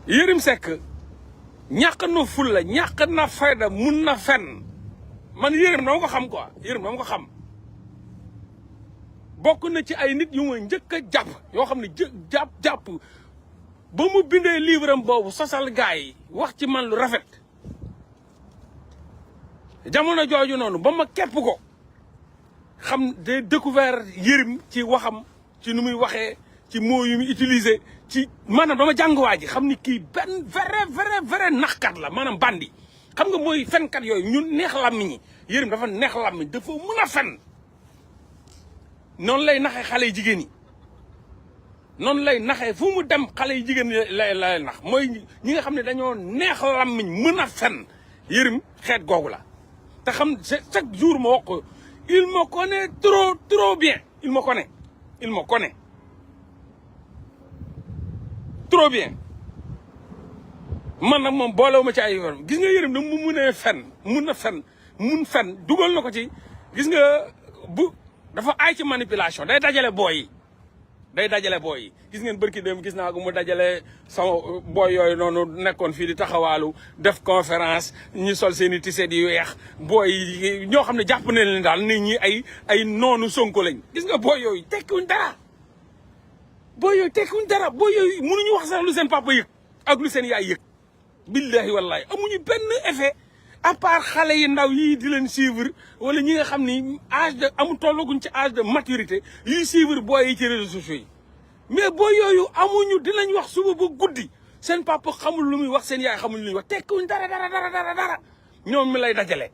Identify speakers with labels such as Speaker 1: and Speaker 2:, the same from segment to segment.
Speaker 1: Yérim Seck ñàkk na fulla ñàkk na fayda mun na fen man Yérim dama ko xam quoi Yérim dama ko xam bokk na ci ay nit yu ma njëkk a jàpp yoo xam ne jàpp ba mu bindee livre am boobu sosal gars yi wax ci man lu rafet jamono jooju noonu ba ma kepp ko xam de découvert Yérim ci waxam ci nu muy waxee ci mots yu muy utiliser ci maanaam dama jàng waa ji xam ni kii benn vrai naxkat la maanaam bandi xam nga mooy fenkat yooyu ñun neex làmmiñ ñi Yérim dafa neex làmmiñ dafa mën a fen noonu lay naxee xale yu jigéen yi noonu lay naxee fu mu dem xale yu jigéen yi lay nax mooy ñi nga xam ne dañoo neex làmmiñ mën a fen Yérim xeet googu la te xam chaque jour ma wax ko il me connaît trop bien il me connaît trop bien man nag moom boolewuma ci ay yoon gis nga Yérim da mu munee fen mun fen dugal na ko ci gis nga bu dafa aay ci manipulation day dajale booy yi gis ngeen bërki dem gis naa ko mu dajale sama booy yooyu noonu nekkoon fii di taxawaalu def conférence ñu sol seen i tiset yu weex booy yi ñoo xam ne jàpp na leen daal nit ñi ay noonu Sonko lañ gis nga booy yooyu tekkiwuñ dara booy yooyu mënuñu wax sax lu seen papa yëg ak lu seen yaay yëg billahi wallahi amuñu benn effet à part xale yi ndaw yii di leen suivre wala ñi nga xam ni âge de tollaguñ ci âge de maturité yuy suivre booy yi ci réseaux sociaux yi mais booy yooyu amuñu dinañ wax suba ba guddi seen papa xamul lu muy wax seen yaay xamul lu muy wax tekkiwuñ dara ñoom mi lay dajale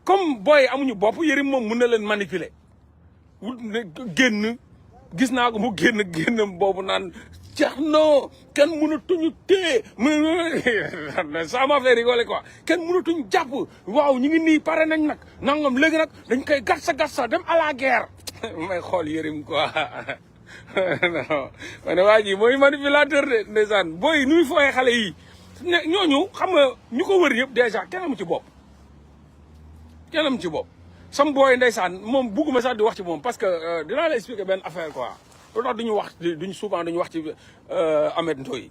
Speaker 1: comme booy amuñu bopp Yérim moom mun na leen manipuler génn gis naa ko mu génn boobu naan ceex non kenn mënatuñu téye ça m'a fait rigoler quoi kenn mënatuñu jàpp waaw ñu ngi nii pare nañ nag nangam léegi nag dañ koy gatsa dem à la guerre may xool Yérim quoi non ma ne waa ji mooy manipulateur de ndeysaan booy nu muy fooyee xale yi ñooñu xam nga ñu ko wër yëpp dèjà kenn amu ci bopp sam booy ndeysaan moom bugguma sax di wax ci moom parce que dinaa la expliquer benn affaire quoi lu tax souvent duñu wax ci Ameth Ndoye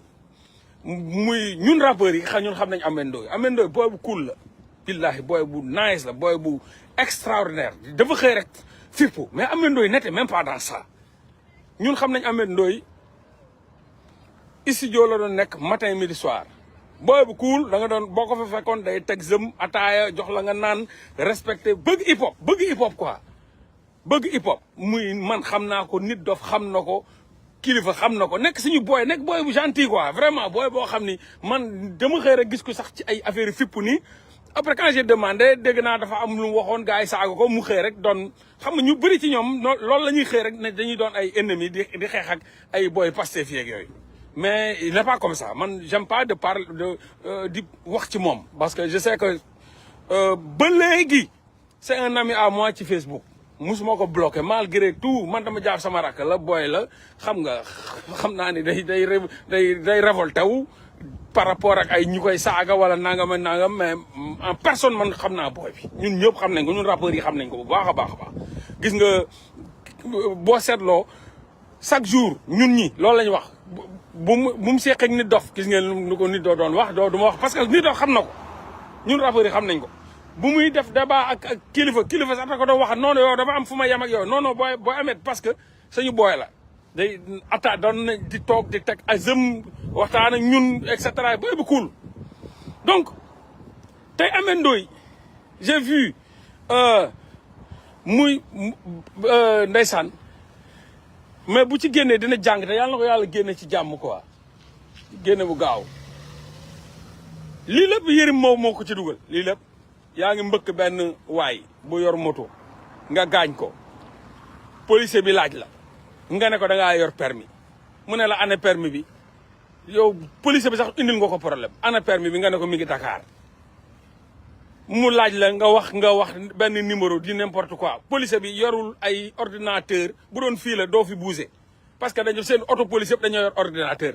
Speaker 1: muy ñun rappeurs yi ñun xam nañ Ameth Ndoye booy bu cool la billahi booy bu nice la booy bu extraordinaire dafa xëy rek fippu mais Ameth Ndoye n'était même pas dans ça ñun xam nañ Ameth Ndoye studio la doon nekk matin midi soir booy bu cool da nga doon boo ko fa fekkoon day teg zëm ataaya jox la nga naan respecté bëgg hip hop quoi bëgg hip hop muy man xam naa ko nit dof xam na ko kilifa xam na ko nekk suñu booy nekk booy bu gentil quoi vraiment booy boo xam ni man dama xëy rek gis ko sax ci ay affaire fippu nii après quand j'ai demandé dégg naa dafa am lu mu waxoon gars yi saaga ko mu xëy rek doon xam nga ñu bëri ci ñoom loolu la ñuy xëy rek ne dañuy doon ay ennemis di xeex ak ay booy Pastef yeeg yooyu mais il n'est pas comme ça man j'aime pas de parler di wax ci moom parce que je sais que ba léegi c'est un ami à moi ci Facebook musuma ko bloqué malgré tout man dama jaar sama rakk la booy la xam nga xam naa ni day révolté wu par rapport ak ay ñu koy saaga wala nangam ak nangam mais en personne man xam naa booy bi ñun ñëpp xam nañ ko ñun rappeurs yi xam nañ ko bu baax a baax gis nga boo seetloo chaque jour ñun ñi loolu la ñu wax bu mu seeq ak nit dof gis ngeen lu ko nit doo doon wax du ma wax parce que nit dof xam na ko ñun rappeurs yi xam nañ ko bu muy def débat ak kilifa sax da ko doon wax noonu yow dafa am fu ma yem ak yow non booy Ameth parce que suñu booy la day doon na di toog di teg azëm waxtaan ak ñun et cetera booy bu cool donc tey Ameth Ndoye j'ai vu muy ndeysaan mais bu ci génnee dina jàng te yàlla na ko yàlla génne ci jàmm quoi génne bu gaaw lii lépp Yérim moo ko ci dugal lii lépp yaa ngi mbëkk benn waay bu yor moto nga gaañ ko policier bi laaj la nga ne ko da ngaa yor permis mu ne la ana permis bi yow policier bi sax indil nga ko problème ana permis bi nga ne ko mi ngi Dakar mu laaj la nga wax benn numéro di n'importe quoi policier bi yorul ay ordinateur bu doon fii la doo fi bouger parce que dañu seen auto police yëpp dañoo yor ordinateur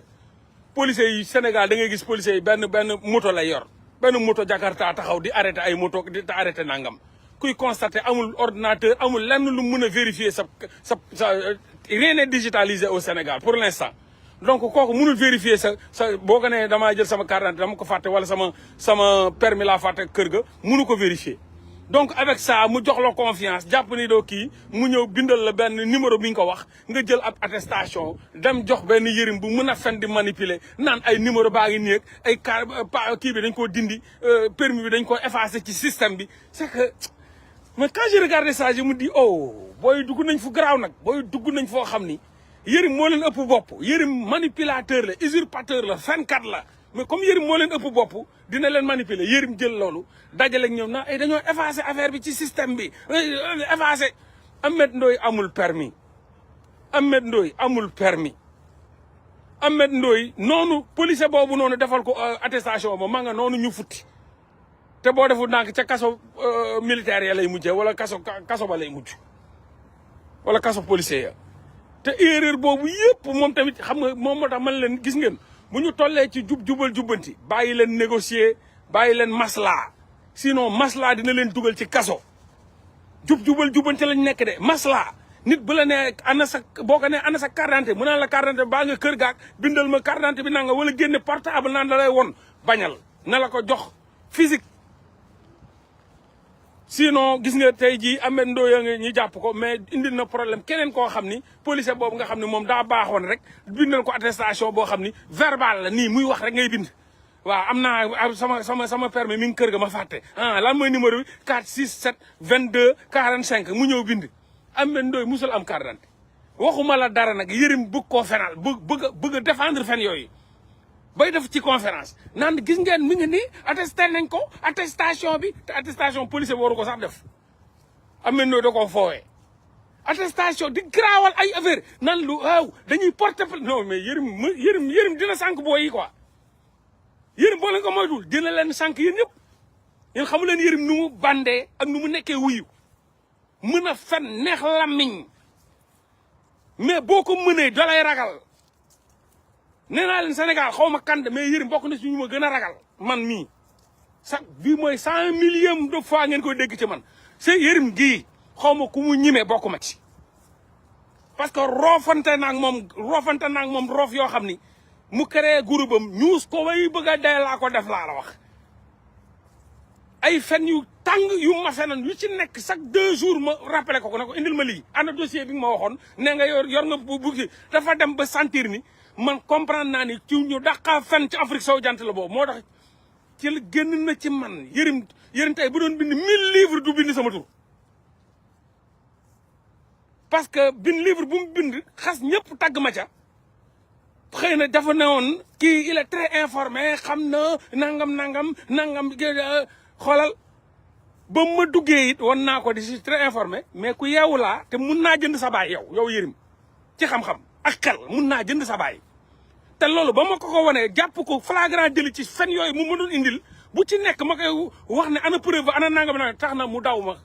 Speaker 1: policier yi Sénégal da ngay gis policier yi benn moto lay yor benn moto Jakarta taxaw di arrêté ay moto di arrêté nangam kuy constater amul ordinateur amul lenn lu mën a vérifier sa rien n'est digitalisé au Sénégal pour l'instant donc kooku mënul vérifier sa boo ko nee damaa jël sama carte d'identité dama ko fàtte wala sama permis laa fàtte kër ga mënu ko vérifier. donc avec ça mu jox la confiance jàpp ni doo kii mu ñëw bindal la benn numéro bi ñu ko wax nga jël ab attestation dem jox benn yërim bu mën a fen di manipuler naan ay numéro baa ngi nii ay kii bi dañ koo dindi permis bi dañ koo effacer ci système bi c'est que mais quand je regarde ça je me dis oh booy dugg nañ fu garaaw nag booy dugg nañ foo xam ni yërim moo leen ëpp bopp yërim manipulateur la usurpateur la fenkat la mais comme yërim moo leen ëpp bopp dina leen manipuler yërim jël loolu dajale ak ñoom na ay dañoo effacer affaire bi ci système bi effacer. Ahmed Ndoye amul permis Ahmed Ndoye amul permis Ahmed Ndoye noonu policier boobu noonu defal ko attestation ba ma nga noonu ñu futti te boo defu ndànk ca kaso militaire ya lay mujjee wala kaso ba lay mujj wala kaso policier ya te erreur boobu yëpp moom tamit xam nga moom moo tax man leen gis ngeen bu ñu tollee ci jubal jubbanti bàyyi leen négocier bàyyi leen maslaa sinon maslaa dina leen dugal ci kaso jubal jubbanti lañ nekk de maslaa nit bu la nee ana sa boo ko nee ana sa carte d'identité mu naan la carte d'identité baa nga kër gaak bindal ma carte d'identité bi nanga wala génne portable naan da lay won bañal na la ko jox physique. sinon gis nga tey jii Ahmed Ndoye nga ñu jàpp ko mais indil na problème keneen koo xam ni policier boobu nga xam ne moom daa baaxoon rek bindal ko attestation boo xam ni verbal la nii muy wax rek ngay bind. waaw am naa sama permis mi ngi kër ga ma fàtte lan mooy numéro bi 467 22 45 mu ñëw bind. Ahmed Ndoye musul am carte d'identité waxuma la dara nag yërim bëgg koo fenal bëgg a défendre fen yooyu. bay def ci conférence naan gis ngeen mi ngi nii attesté nañ ko attestation bi te attestation policier waru ko sax def Ahmed Ndoye da koo foowee attestation di garaawal ay affaire nan lu waaw dañuy porter non mais yërim dina sànq booy yi quoi yërim boo leen ko moytul dina leen sànq yéen ñëpp yéen xamu leen yërim nu mu bandee ak nu mu nekkee wuyu mën a fen neex làmmiñ mais boo ko mënee dalay ragal nee naa leen Sénégal xaw ma kand mais yërim bokk na si ñu ma gën a ragal man mii sax bii mooy 100 millième de fois ngeen koy dégg ci man c'est yërim gii xaw ma ku mu ñime bokk ma ci parce que roofante naag moom roof yoo xam ni mu créé groupe am ñuus ko way bëgg a dee laa ko def laa la wax ay fen yu tàng yu ma fenan yu ci nekk chaque 2 jours ma rappelé ko ne ko indil ma lii ana dossier bi nga ma waxoon ne nga yor nga buggi dafa dem ba sentir ni man comprendre naa ni ci ñu daqaa fen ci Afrique sowu jant la boobu moo tax ci la génn na ci man yërim tey bu doon bind 1000 livres du bind sama tur parce que bind livre bu mu bind xas ñëpp tagg ma ca xëy na dafa ne woon kii il est très informé xam na nangam xoolal ba ma duggee it wan naa ko di si très informé mais ku yeewu laa te mun naa jënd sa baay yow yërim ci xam-xam ak xel mun naa jënd sa baay te loolu ba ma ko wanee jàpp ko flagrant délit ci fen yooyu mu mënul indil bu ci nekk ma koy wax ne ana preuve ana nangam tax na mu daw ma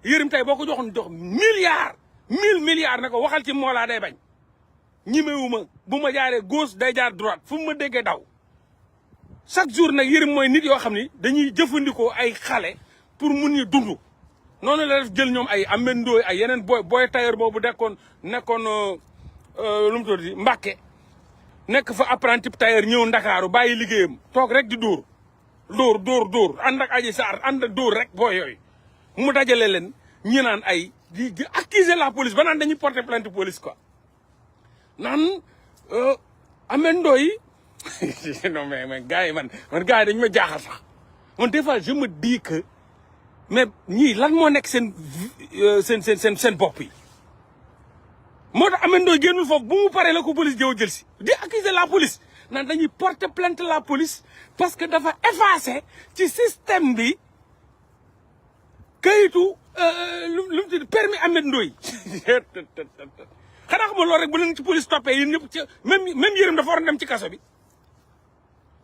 Speaker 1: yërim tey boo ko jox milliards 1000 milliards ne ko waxal ci moolaa day bañ ñimewuma bu ma jaaree gauche day jaar droite fu mu ma déggee daw chaque jour nag yërim mooy nit yoo xam ni dañuy jëfandikoo ay xale pour mun ñu dund noonu la def jël ñoom ay Ahmed Ndoye ay yeneen booy tailleur boobu nekkoon lu mu tudd Mbàkke nekk fa apprenti tailleur ñëw Ndakaaru bàyyi liggéeyam toog rek di dóor ànd ak Adji Sarr ànd ak dóor rek booy yooyu mu dajale leen ñi naan ay di accuser la police ba naan dañuy porter plainte police quoi naan Ahmed Ndoye non mais gars yi man gars yi dañu ma jaaxal sax man des fois je me dis que mais ñii lan moo nekk seen bopp yi moo tax Ahmed Ndoye génnul foofu bu mu paree la ko police jël si di accuser la police naan dañuy porter plainte la police parce que dafa effacer ci système bi kayitu lu mu tudd permis Ahmed Ndoye xanaa xamul loolu rek bu leen ci police toppee yéen ñëpp ci même yërim dafa war a dem ci kaso bi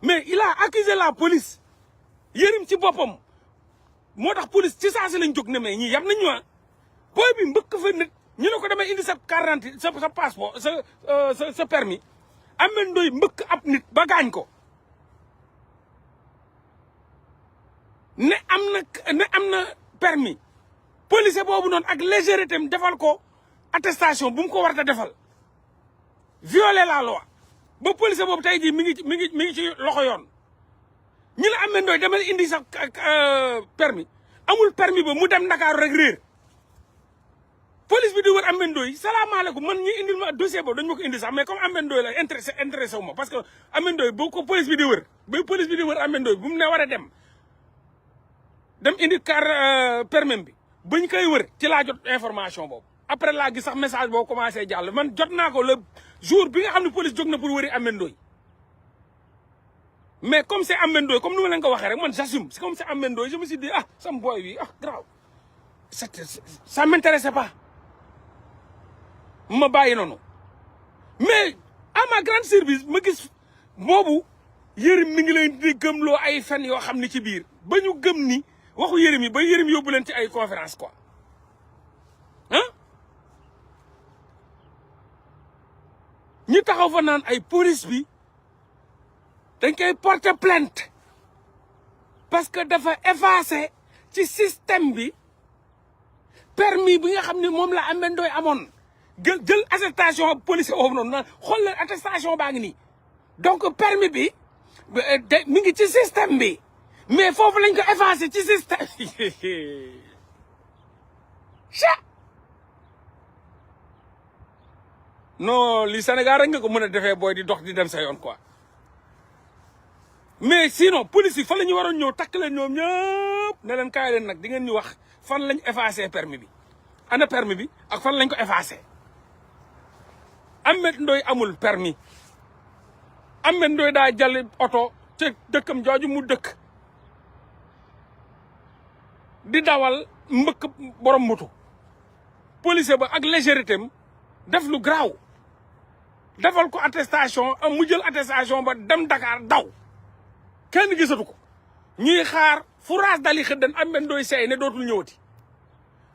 Speaker 1: mais il a accusé la police yërim ci boppam moo tax police ci saa si lañ jóg ne mais ñii yam nañ ñu booy bi mbëkk fa nit ñu ne ko damay indi sa carte d'identité sa passeport sa permis Ahmed Ndoye mbëkk ab nit ba gaañ ko ne am na permis policier boobu noonu ak légèreté am defal ko attestation bu mu ko war a defal violer la loi ba policier boobu tey jii mi ngi ci loxo yoon ñi la Ameth Ndoye demal indi sax permis amul permis ba mu dem Dakar rek réer police bi di wër Ameth Ndoye salaamaaleykum man ñi indil ma dossier boobu dañ ma ko indi sax mais comme Ameth Ndoye la intéressé wu ma parce que Ameth Ndoye boo ko police bi di wër ba police bi di wër Ameth Ndoye bu mu ne war a dem indi permis bi bañ koy wër ci laa jot information boobu après laa gis sax message boobu commencé jàll man jot naa ko le jour bi nga xam ne police jóg na pour wëri Ameth Ndoye mais comme c'est Ameth Ndoye comme ni ma leen ko waxee rek man j'assume c'est comme c'est Ameth Ndoye je me suis dit ah sam boy bi grave ça m'intéressait pas ma bàyyi noonu mais à ma grande surprise ma gis boobu Yérim mi ngi leen di gëmloo ay fen yoo xam ni ci biir ba ñu gëm ni waxu Yérim yi ba Yérim yóbbu leen ci ay conférence quoi ñi taxaw fa naan ay police bi dañ koy porter plainte parce que dafa effacer ci système bi permis bi nga xam ne moom la Ameth Ndoye amoon jël attestation policier boobu noonu naan xool leen attestation baa ngi nii donc permis bi mi ngi ci système bi mais foofu lañ ko effacer ci système non li Sénégal rek nga ko mën a defee booy di dox di dem sa yoon quoi mais sinon police yi fan la ñu waroon ñëw takk leen ñoom ñëpp ne leen kaay leen nag di ngeen ñu wax fan lañ effacé permis bi ana permis bi ak fan lañ ko effacé Ameth Ndoye amul permis Ameth Ndoye daa jël oto ca dëkkam jooju mu dëkk di dawal mbëkk borom moto policier ba ak légèreté am def lu garaaw defal ko attestation mu jël attestation ba dem Dakar daw kenn gisatu ko ñuy xaar fourage dali xëddan Ameth Ndoye seey ne dootul ñëwati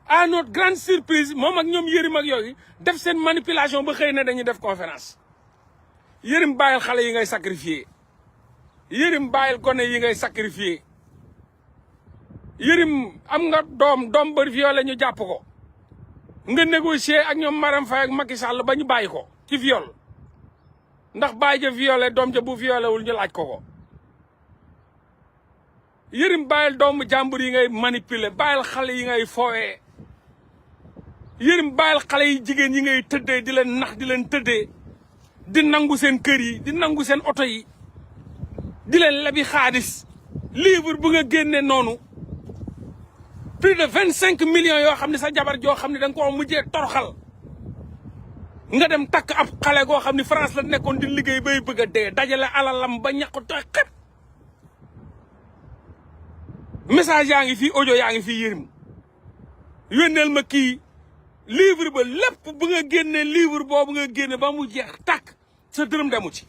Speaker 1: à notre grande surprise moom ak ñoom Yérim ak yooyu def seen manipulation ba xëy na dañuy def conférence Yérim bàyyil xale yi ngay sacrifier Yérim bàyyil gone yi ngay sacrifier Yérim am nga doom ba violé ñu jàpp ko nga négocier ak ñoom Marème Faye ak Macky Sall ba ñu bàyyi ko ci viol ndax bàyyi ja violé doom ja bu violé wul ñu laaj ko Yérim bàyyil doomu jàmbur yi ngay manipuler bàyyil xale yi ngay foowee Yérim bàyyil xale yi jigéen yi ngay tëddee di leen nax di leen tëddee di nangu seen kër yi di nangu seen oto yi di leen lebi xaalis livre bu nga génne noonu plus de 25 millions yoo xam ne sa jabar joo xam ne da nga ko mujjee toroxal nga dem takk ab xale goo xam ne France la nekkoon di liggéey bay bëgg a dee dajale alalam ba ñàkk tooy xet message yaa ngi fii audio yaa ngi fii Yérim yónneel ma kii livre ba lépp bu nga génne livre boobu nga génne ba mu jeex tàkk sa dërëm demu ci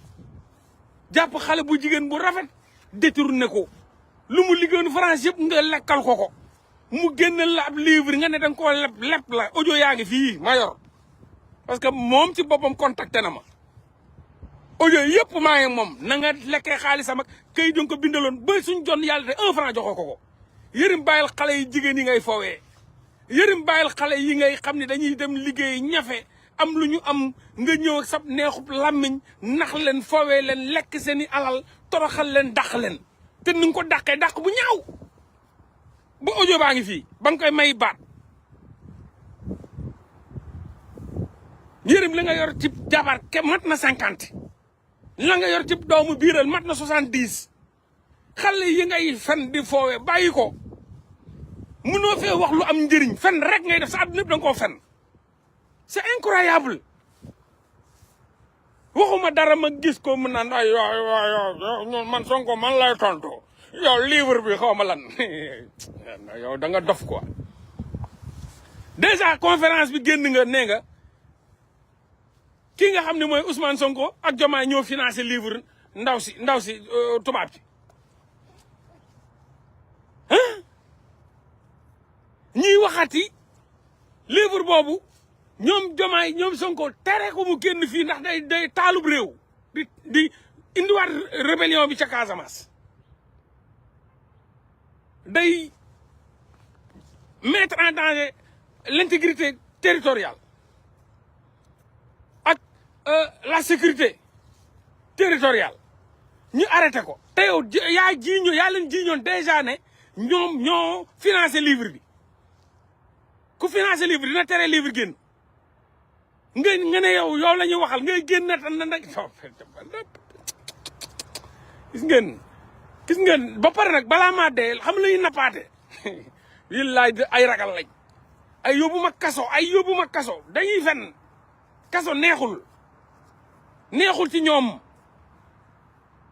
Speaker 1: jàpp xale bu jigéen bu rafet détourné ko lu mu liggéeyoon France yëpp nga lekkal ko mu génneel la ab livre nga ne danga koo lepp la audio yaa ngi fii ma yor parce que moom ci boppam contacté na ma audio yëpp maa ngi moom na nga lekkee xaalisam ak kay doon ko bindaloon ba suñ jon yàlla de 1 franc joxoo ko Yérim bàyyil xale yi jigéen yi ngay foowee Yérim bàyyil xale yi ngay xam ne dañuy dem liggéey ñafe am lu ñu am nga ñëw ak sab neexub làmmiñ nax leen foowee leen lekk seen i alal toroxal leen dàq leen te ni nga ko dàqee dàq bu ñaaw ba audio baa ngi fii ba nga koy may baat Yérim li nga yor ci jabar ke mat na 50 la nga yor ci doomu biiral mat na 70 xale yi ngay fen di foowee bàyyi ko mënoo fee wax lu am njëriñ fen rek ngay def sa àdduna yëpp da nga koo fen c'est incroyable waxuma dara ma gis ko mu naan ay yow man Sonko man lay tontu yow livre bi xaw ma lan yow da nga dof quoi déjà conférence bi génn nga nee nga kii nga xam ne mooy Ousmane Sonko ak Diomaye ñoo financé livre ndaw si tubaab ci ñuy waxati livre boobu ñoom Diomaye ñoom Sonko tere ko mu génn fii ndax day taalub réew di indiwaat rébellion bi ca Casamance day mettre en danger l'intégrité territoriale ak la sécurité territorial ñu arrêté ko te yow yaa leen jiiñoon déjà ne ñoom ñoo financé livre bi ku financé livre dina tere livre génn nga ne yow la ñuy waxal ngay génn na nag gis ngeen ba pare nag balaa maa dee xam la ñuy nappaate willaay ay ragal lañ ay yóbbu ma kaso dañuy fen kaso neexul ci ñoom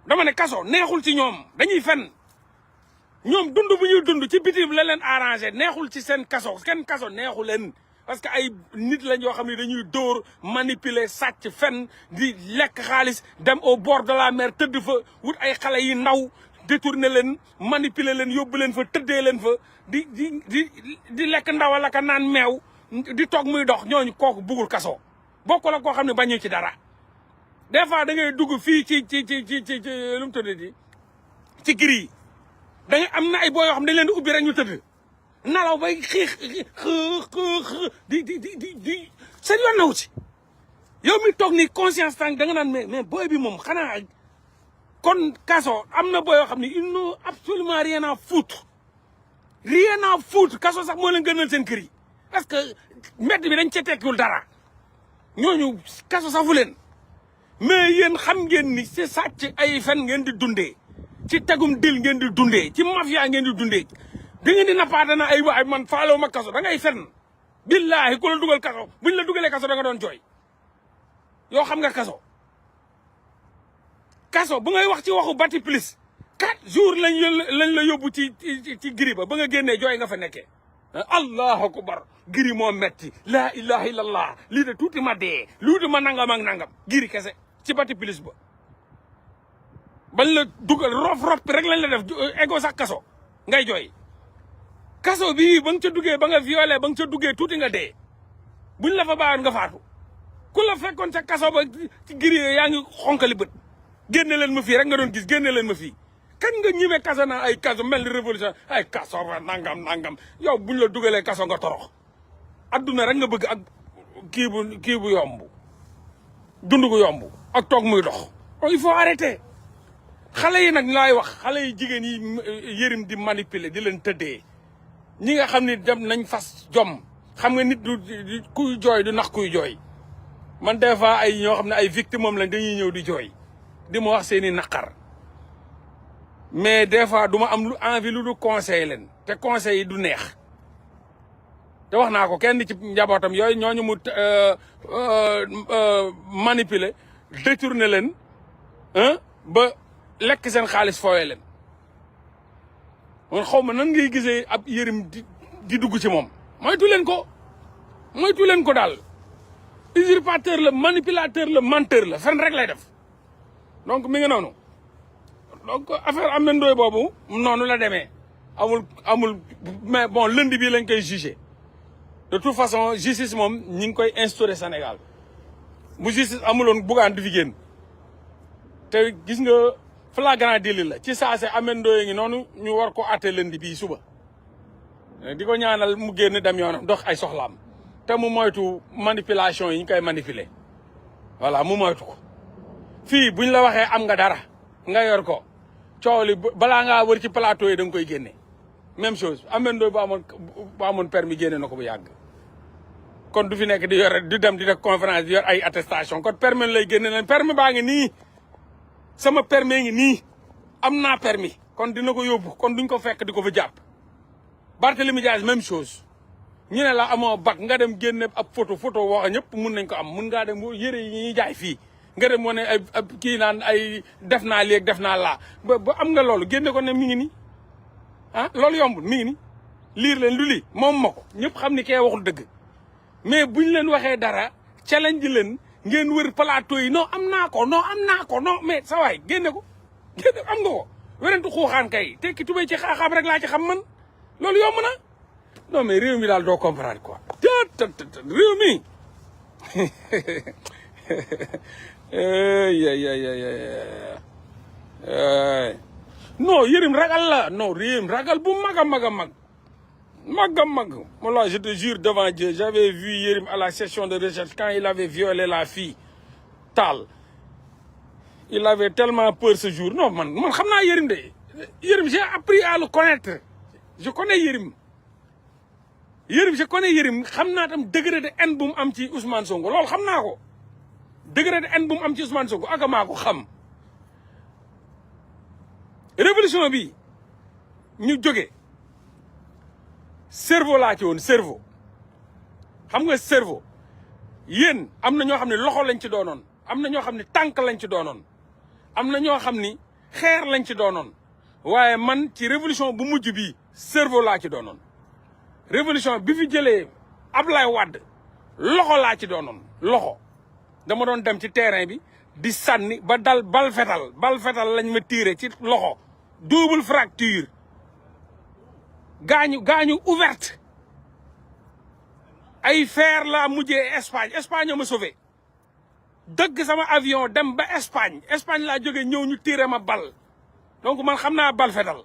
Speaker 1: dama ne kaso neexul ci ñoom dañuy fen ñoom dund bu ñuy dund ci bitim la leen arrangé neexul ci seen kaso neexu leen parce que ay nit lañ yoo xam ne dañuy dóor manipuler sàcc fen di lekk xaalis dem au bord de la mer tëdd fa wut ay xale yi ndaw détourner leen manipuler leen yóbbu leen fa tëddee leen fa di lekk ndawal ak naan meew di toog muy dox ñooñu kooku bugul kaso bokk la koo xam ne bañu ci dara des fois da ngay dugg fii ci lu mu tuddati ci giri yi da ngay am na ay boo yoo xam ne dañ leen di ubbi rek ñu tëdd nalaw bay xiix di seen yoon naw ci yow mi toog ni conscience tànk da nga naan mais booy bi moom xanaa kon kaso am na boo yoo xam ne ils n'ont absolument rien à foutre kaso sax moo leen gënal seen kër yi parce que mbedd bi dañ cee tekkiwul dara ñooñu kaso safu leen mais yéen xam ngeen ni c'est sàcc ay fen ngeen di dundee ci tegum dil ngeen di dundee ci mafia ngeen di dundee da ngeen di nappaate na ay waay man faalewu ma kaso da ngay fen billaahi ku la dugal kaso buñ la dugalee kaso da nga doon jooy yoo xam nga kaso bu ngay wax ci waxu bati plus 4 jours lañ la yóbbu ci giri ba nga génnee jooy nga fa nekkee allahu akbar giri moo metti laa ilaha illallah lii de tuuti ma dee luuti ma nangam ak nangam giri kese ci bati plus ba bañ la dugal rof rek lañ la def ego sax kaso ngay jooy kaso bii ba nga ca duggee ba nga violé ba nga ca duggee tuuti nga dee buñ la fa bàyyoon nga faatu ku la fekkoon ca kaso ba ci giri yaa ngi xonkali bët génne leen ma fii rek nga doon gis génne leen ma fii kan nga ñime kaso na ay kaso mel ni révolution ay kaso ba nangam yow buñ la dugalee kaso nga torox adduna rek nga bëgg ak kii bu yomb dund gu yomb ak toog muy dox il faut arrêter xale yi nag laay wax xale yi jigéen yi yërim di manipuler di leen tëddee ñi nga xam ne dem nañ fas jom xam nga nit du kuy jooy du nax kuy jooy man des fois ay ñoo xam ne ay victime am lañ dañuy ñëw di jooy di ma wax seeni naqar mais des fois du ma am lu envie lu du conseil leen te conseil yi du neex te wax naa ko kenn ci njabootam yooyu ñooñu mu manipuler détourner leen ba lekk seen xaalis fooye leen man xaw ma nan ngay gisee ab yërim di dugg ci moom moytu leen ko daal usurpateur la manipulateur la menteur la fen rek lay def donc mi ngi noonu donc affaire Ameth Ndoye boobu noonu la demee amul mais bon lundi bii lañ koy jugé de toute façon justice moom ñi ngi koy instauré Sénégal bu justice amuloon Bougane di fi génn te gis nga flagrant délit la ci saase Ameth Ndoye ngi noonu ñu war ko àtte lundi bii suba di ko ñaanal mu génn dem yoonam dox ay soxlaam te mu moytu manipulation yi ñu koy manipuler voilà mu moytu ko fii buñ la waxee am nga dara nga yor ko coow li balaa ngaa wër ci plateau yi da nga koy génne même chose Ameth Ndoye bu amoon permis génne na ko bu yàgg kon du fi nekk di yor di dem di def conférence di yor ay attestation kon permis lay génne leen permis baa ngi nii sama permis ngi nii am naa permis kon dina ko yóbbu kon duñ ko fekk di ko fa jàpp Barthélémy Dias même chose ñu ne la amoo bac nga dem génne ab photo wax ñëpp mun nañ ko am mun ngaa dem yëre yi ñuy jaay fii nga dem wane ay kii naan ay def naa léegi def naa laa ba am nga loolu génne ko ne mi ngi nii ah loolu yombul mi ngi nii liir leen lu lii moom ma ko ñëpp xam ni kee waxul dëgg mais buñ leen waxee dara challenge leen ngeen wër plateau yi non am naa ko non mais sa waay génne ko am nga ko werentu xuuxaan kay tekki tubéy ci xaaxaam rek laa ci xam man loolu yomb na non mais réew mi daal doo comprendre quoi réew mi non Yérim ragal la non Yérim ragal bu mag a mag moi je te jure devant Dieu j'avais vu Yérim à la session de recherche quand il avait violé la fille Tall il avait tellement peur ce jour non man xam naa Yérim de Yérim j'ai appris à le connaître je connais Yérim je connais Yérim xam naa tam degré de haine bu mu am ci Ousmane Sonko loolu xam naa ko degré de haine bu mu am ci Ousmane Sonko ak maa ko xam révolution bi ñu jóge cerveau laa ci woon cerveau xam nga cerveau yéen am na ñoo xam ne loxo lañ ci doonoon am na ñoo xam ne tànk lañ ci doonoon am na ñoo xam ni xeer lañ ci doonoon waaye man ci révolution bu mujj bi cerveau laa ci doonoon révolution bi fi jëlee Ablaye Wade loxo laa ci doonoon loxo dama doon dem ci terrain bi di sànni ba dal bal fetal lañ ma tiire ci loxo double fracture gaañu ouverte ay fer laa mujjee Espagne ma sauvé dëgg sama avion dem ba Espagne laa jógee ñëw ñu tiire ma bal donc man xam naa bal fetal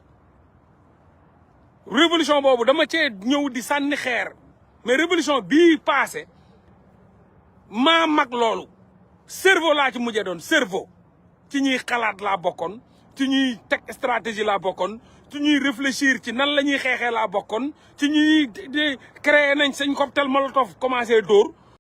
Speaker 1: révolution boobu dama cee ñëw di sànni xeer mais révolution bii passé maa mag loolu cerveau laa ci mujjee doon cerveau ci ñuy xalaat laa bokkoon ci ñuy teg stratégie laa bokkoon ci ñuy réfléchir ci nan la ñuy xeexee laa bokkoon ci ñuy créer nañ sañ cocktail molotov commencé dóor